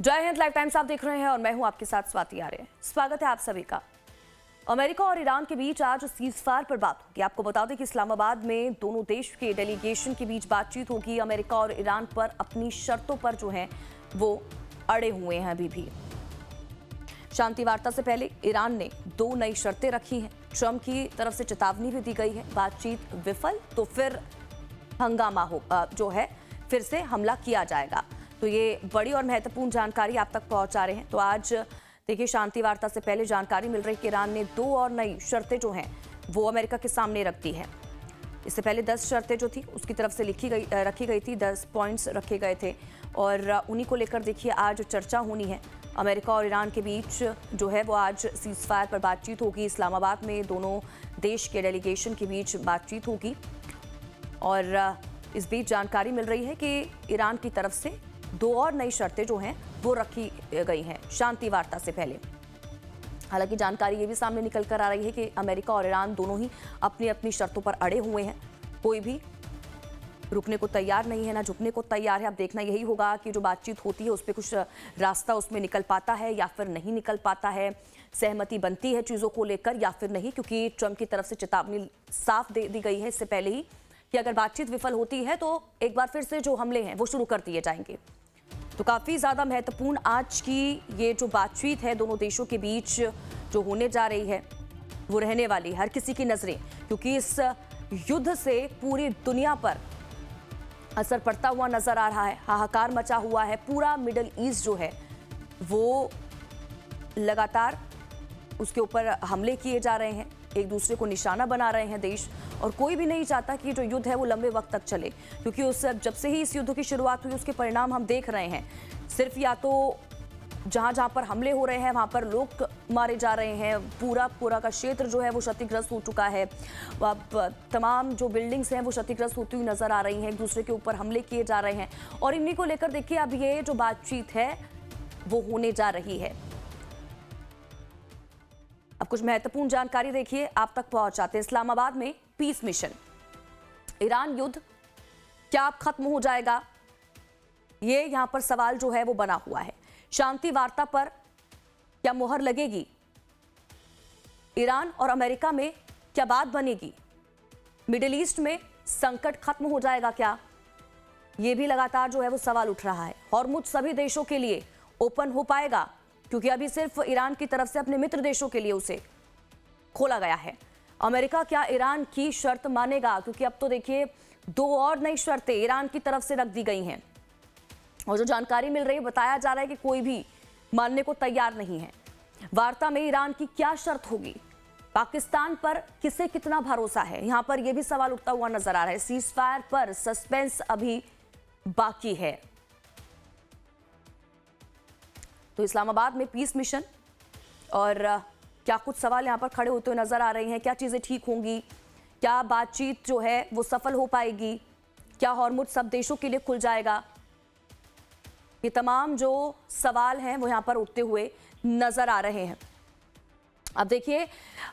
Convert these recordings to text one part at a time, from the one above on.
जय Hind. Live times आप देख रहे हैं और मैं हूं आपके साथ स्वाति आर्य। स्वागत है आप सभी का। अमेरिका और ईरान के बीच आज सीजफायर पर बात होगी। आपको बता दें कि इस्लामाबाद में दोनों देश के डेलीगेशन के बीच बातचीत होगी। अमेरिका और ईरान पर अपनी शर्तों पर जो है वो अड़े हुए हैं अभी भी। शांति वार्ता से पहले ईरान ने 2 नई शर्तें रखी हैं। ट्रंप की तरफ से चेतावनी भी दी गई है, बातचीत विफल तो फिर हंगामा हो जो है फिर से हमला किया जाएगा। तो ये बड़ी और महत्वपूर्ण जानकारी आप तक पहुंचा रहे हैं। तो आज देखिए, शांति वार्ता से पहले जानकारी मिल रही है कि ईरान ने 2 और नई शर्तें जो हैं वो अमेरिका के सामने रख दी है। इससे पहले 10 शर्तें जो थी उसकी तरफ से रखी गई थी, 10 पॉइंट्स रखे गए थे और उन्हीं को लेकर देखिए आज चर्चा होनी है। अमेरिका और ईरान के बीच जो है वो आज सीजफायर पर बातचीत होगी। इस्लामाबाद में दोनों देश के डेलीगेशन के बीच बातचीत होगी और इस बीच जानकारी मिल रही है कि ईरान की तरफ से 2 और नई शर्तें जो हैं वो रखी गई हैं शांति वार्ता से पहले। हालांकि जानकारी ये भी सामने निकल कर आ रही है कि अमेरिका और ईरान दोनों ही अपनी अपनी शर्तों पर अड़े हुए हैं। कोई भी रुकने को तैयार नहीं है, ना झुकने को तैयार है। अब देखना यही होगा कि जो बातचीत होती है उस पर कुछ रास्ता उसमें निकल पाता है या फिर नहीं निकल पाता है, सहमति बनती है चीज़ों को लेकर या फिर नहीं, क्योंकि ट्रंप की तरफ से चेतावनी साफ दे दी गई है इससे पहले ही कि अगर बातचीत विफल होती है तो एक बार फिर से जो हमले हैं वो शुरू कर दिए जाएंगे। तो काफ़ी ज़्यादा महत्वपूर्ण आज की ये जो बातचीत है दोनों देशों के बीच जो होने जा रही है वो रहने वाली हर किसी की नज़रें, क्योंकि इस युद्ध से पूरी दुनिया पर असर पड़ता हुआ नजर आ रहा है। हाहाकार मचा हुआ है। पूरा मिडल ईस्ट जो है वो लगातार उसके ऊपर हमले किए जा रहे हैं, एक दूसरे को निशाना बना रहे हैं देश, और कोई भी नहीं चाहता कि जो युद्ध है वो लंबे वक्त तक चले, क्योंकि जब से ही इस युद्ध की शुरुआत हुई उसके परिणाम हम देख रहे हैं। सिर्फ या तो जहां जहां पर हमले हो रहे हैं वहां पर लोग मारे जा रहे हैं, पूरा का क्षेत्र जो है वो क्षतिग्रस्त हो चुका है। अब तमाम जो बिल्डिंग्स हैं वो क्षतिग्रस्त होती हुई नजर आ रही हैं, एक दूसरे के ऊपर हमले किए जा रहे हैं और इन्हीं को लेकर देखिए अब ये जो बातचीत है वो होने जा रही है। अब कुछ महत्वपूर्ण जानकारी देखिए आप तक पहुंचाते हैं। इस्लामाबाद में पीस मिशन, ईरान युद्ध क्या अब खत्म हो जाएगा, ये यहां पर सवाल जो है वो बना हुआ है। शांति वार्ता पर क्या मुहर लगेगी, ईरान और अमेरिका में क्या बात बनेगी, मिडिल ईस्ट में संकट खत्म हो जाएगा क्या, ये भी लगातार जो है वो सवाल उठ रहा है। हॉर्मुज सभी देशों के लिए ओपन हो पाएगा, क्योंकि अभी सिर्फ ईरान की तरफ से अपने मित्र देशों के लिए उसे खोला गया है। अमेरिका क्या ईरान की शर्त मानेगा, क्योंकि अब तो देखिए 2 और नई शर्तें ईरान की तरफ से रख दी गई हैं और जो जानकारी मिल रही है बताया जा रहा है कि कोई भी मानने को तैयार नहीं है। वार्ता में ईरान की क्या शर्त होगी, पाकिस्तान पर किसे कितना भरोसा है, यहां पर यह भी सवाल उठता हुआ नजर आ रहा है। सीजफायर पर सस्पेंस अभी बाकी है। तो इस्लामाबाद में पीस मिशन और क्या कुछ सवाल यहां पर खड़े होते हुए नजर आ रहे हैं। क्या चीजें ठीक होंगी, क्या बातचीत जो है वो सफल हो पाएगी, क्या हॉर्मुज सब देशों के लिए खुल जाएगा, ये तमाम जो सवाल हैं वो यहां पर उठते हुए नजर आ रहे हैं। अब देखिए,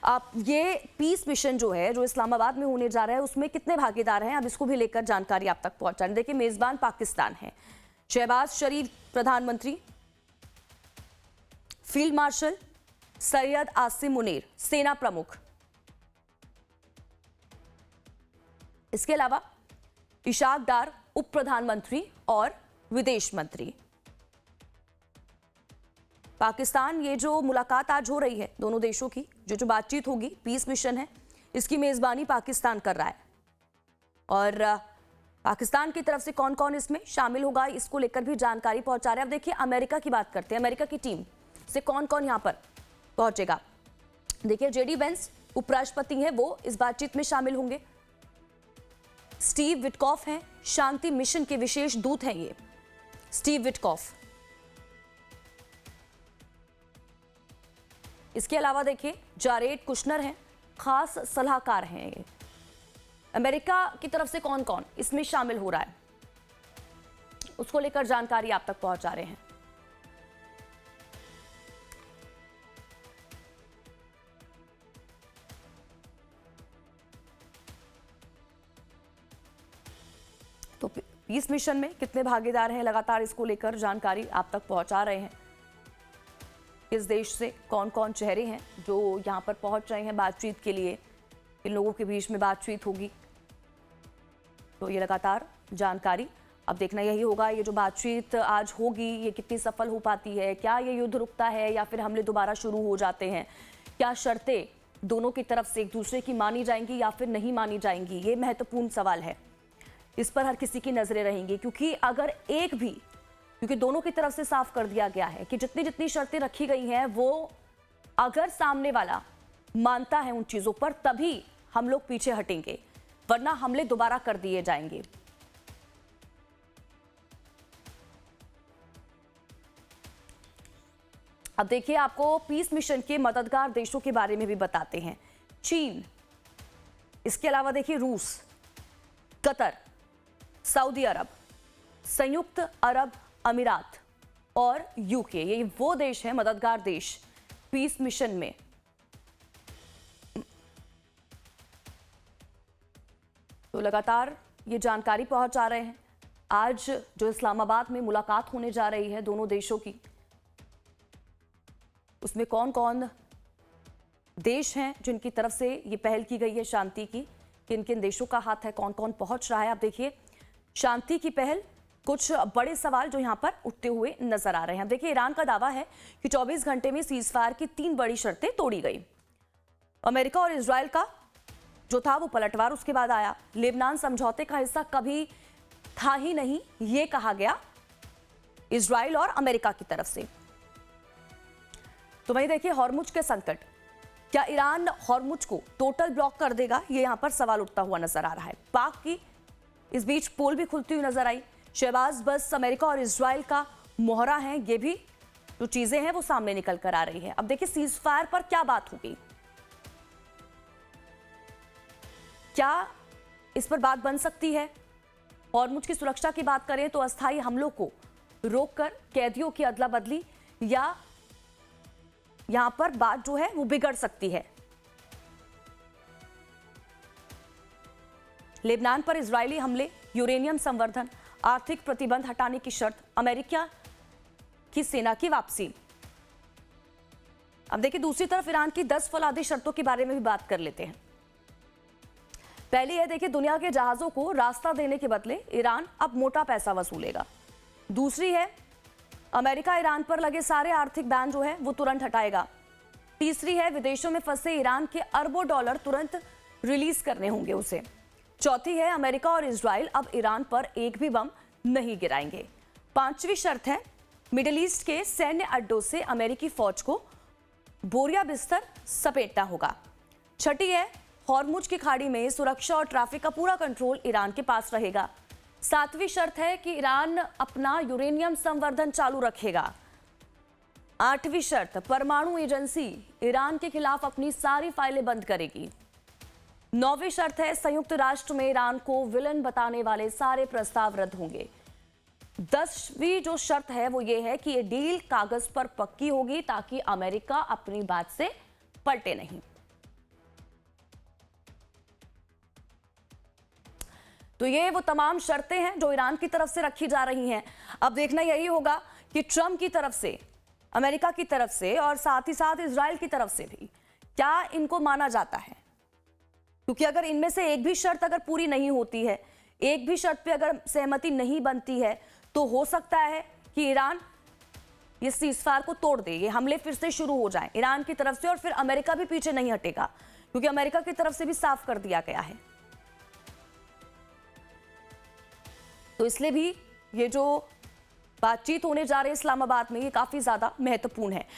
आप ये पीस मिशन जो है जो इस्लामाबाद में होने जा रहा है उसमें कितने भागीदार हैं, अब इसको भी लेकर जानकारी आप तक पहुंचाने। देखिए, मेजबान पाकिस्तान है, शहबाज शरीफ प्रधानमंत्री, फील्ड मार्शल सैयद आसिम मुनीर सेना प्रमुख, इसके अलावा इशाक डार उप प्रधानमंत्री और विदेश मंत्री। पाकिस्तान, ये जो मुलाकात आज हो रही है दोनों देशों की, जो बातचीत होगी, पीस मिशन है, इसकी मेजबानी पाकिस्तान कर रहा है और पाकिस्तान की तरफ से कौन कौन इसमें शामिल होगा इसको लेकर भी जानकारी पहुंचा रहे हैं। अब देखिए, अमेरिका की बात करते हैं। अमेरिका की टीम से कौन कौन यहां पर पहुंचेगा। देखिए, जेडी वेंस उपराष्ट्रपति हैं, वो इस बातचीत में शामिल होंगे। स्टीव विटकॉफ हैं, शांति मिशन के विशेष दूत हैं ये स्टीव विटकॉफ। इसके अलावा देखिए, जारेड कुशनर हैं, खास सलाहकार हैं ये। अमेरिका की तरफ से कौन कौन इसमें शामिल हो रहा है उसको लेकर जानकारी आप तक पहुंचा रहे हैं। तो पीस मिशन में कितने भागीदार हैं, लगातार इसको लेकर जानकारी आप तक पहुंचा रहे हैं। किस देश से कौन कौन चेहरे हैं जो यहां पर पहुंच रहे हैं बातचीत के लिए, इन लोगों के बीच में बातचीत होगी, तो ये लगातार जानकारी अब देखना यही होगा। ये जो बातचीत आज होगी ये कितनी सफल हो पाती है, क्या ये युद्ध रुकता है या फिर हमले दोबारा शुरू हो जाते हैं, क्या शर्तें दोनों की तरफ से एक दूसरे की मानी जाएंगी या फिर नहीं मानी जाएंगी, ये महत्वपूर्ण सवाल है। इस पर हर किसी की नजरें रहेंगी, क्योंकि अगर एक भी, क्योंकि दोनों की तरफ से साफ कर दिया गया है कि जितनी जितनी शर्तें रखी गई हैं वो अगर सामने वाला मानता है उन चीजों पर तभी हम लोग पीछे हटेंगे, वरना हमले दोबारा कर दिए जाएंगे। अब देखिए, आपको पीस मिशन के मददगार देशों के बारे में भी बताते हैं। चीन, इसके अलावा देखिए रूस, कतर, सऊदी अरब, संयुक्त अरब अमीरात और यूके, ये वो देश हैं मददगार देश पीस मिशन में। तो लगातार ये जानकारी पहुंचा रहे हैं। आज जो इस्लामाबाद में मुलाकात होने जा रही है दोनों देशों की, उसमें कौन कौन देश हैं जिनकी तरफ से ये पहल की गई है शांति की, किन किन देशों का हाथ है, कौन कौन पहुंच रहा है। आप देखिए, शांति की पहल, कुछ बड़े सवाल जो यहां पर उठते हुए नजर आ रहे हैं। अब देखिए, ईरान का दावा है कि 24 घंटे में सीजफायर की 3 बड़ी शर्तें तोड़ी गई। अमेरिका और इजराइल का जो था वो पलटवार उसके बाद आया। लेबनान समझौते का हिस्सा कभी था ही नहीं, ये कहा गया इजराइल और अमेरिका की तरफ से। तो वहीं देखिए, हॉर्मुज के संकट, क्या ईरान हॉर्मुज को टोटल ब्लॉक कर देगा, ये यहां पर सवाल उठता हुआ नजर आ रहा है। पाक की इस बीच पोल भी खुलती हुई नजर आई। शहबाज बस अमेरिका और इजराइल का मोहरा है, ये भी जो चीजें हैं वो सामने निकल कर आ रही है। अब देखिए, सीज फायर पर क्या बात होगी, क्या इस पर बात बन सकती है। हॉर्मुज की सुरक्षा की बात करें तो अस्थायी हमलों को रोककर कैदियों की अदला बदली, या यहां पर बात जो है वो बिगड़ सकती है। लेबनान पर इजरायली हमले, यूरेनियम संवर्धन, आर्थिक प्रतिबंध हटाने की शर्त, अमेरिका की सेना की वापसी। अब देखिए, दूसरी तरफ ईरान की 10 फौलादी शर्तों के बारे में भी बात कर लेते हैं। पहली है, देखिए, दुनिया के जहाजों को रास्ता देने के बदले ईरान अब मोटा पैसा वसूलेगा। दूसरी है, अमेरिका ईरान पर लगे सारे आर्थिक बैन जो है वो तुरंत हटाएगा। तीसरी है, विदेशों में फंसे ईरान के अरबों डॉलर तुरंत रिलीज करने होंगे उसे। चौथी है, अमेरिका और इजराइल अब ईरान पर एक भी बम नहीं गिराएंगे। पांचवी शर्त है, मिडिल ईस्ट के सैन्य अड्डों से अमेरिकी फौज को बोरिया बिस्तर सपेटना होगा। छठी है, हॉर्मुज की खाड़ी में सुरक्षा और ट्रैफिक का पूरा कंट्रोल ईरान के पास रहेगा। सातवीं शर्त है कि ईरान अपना यूरेनियम संवर्धन चालू रखेगा। आठवीं शर्त, परमाणु एजेंसी ईरान के खिलाफ अपनी सारी फाइलें बंद करेगी। नौवीं शर्त है, संयुक्त राष्ट्र में ईरान को विलन बताने वाले सारे प्रस्ताव रद्द होंगे। 10वीं जो शर्त है वो ये है कि ये डील कागज पर पक्की होगी ताकि अमेरिका अपनी बात से पलटे नहीं। तो ये वो तमाम शर्तें हैं जो ईरान की तरफ से रखी जा रही हैं। अब देखना यही होगा कि ट्रंप की तरफ से, अमेरिका की तरफ से और साथ ही साथ इजराइल की तरफ से भी क्या इनको माना जाता है, क्योंकि अगर इनमें से एक भी शर्त अगर पूरी नहीं होती है, एक भी शर्त पे अगर सहमति नहीं बनती है, तो हो सकता है कि ईरान ये सीजफायर को तोड़ दे, ये हमले फिर से शुरू हो जाएं ईरान की तरफ से, और फिर अमेरिका भी पीछे नहीं हटेगा, क्योंकि अमेरिका की तरफ से भी साफ कर दिया गया है। तो इसलिए भी ये जो बातचीत होने जा रही है इस्लामाबाद में, ये काफी ज्यादा महत्वपूर्ण है।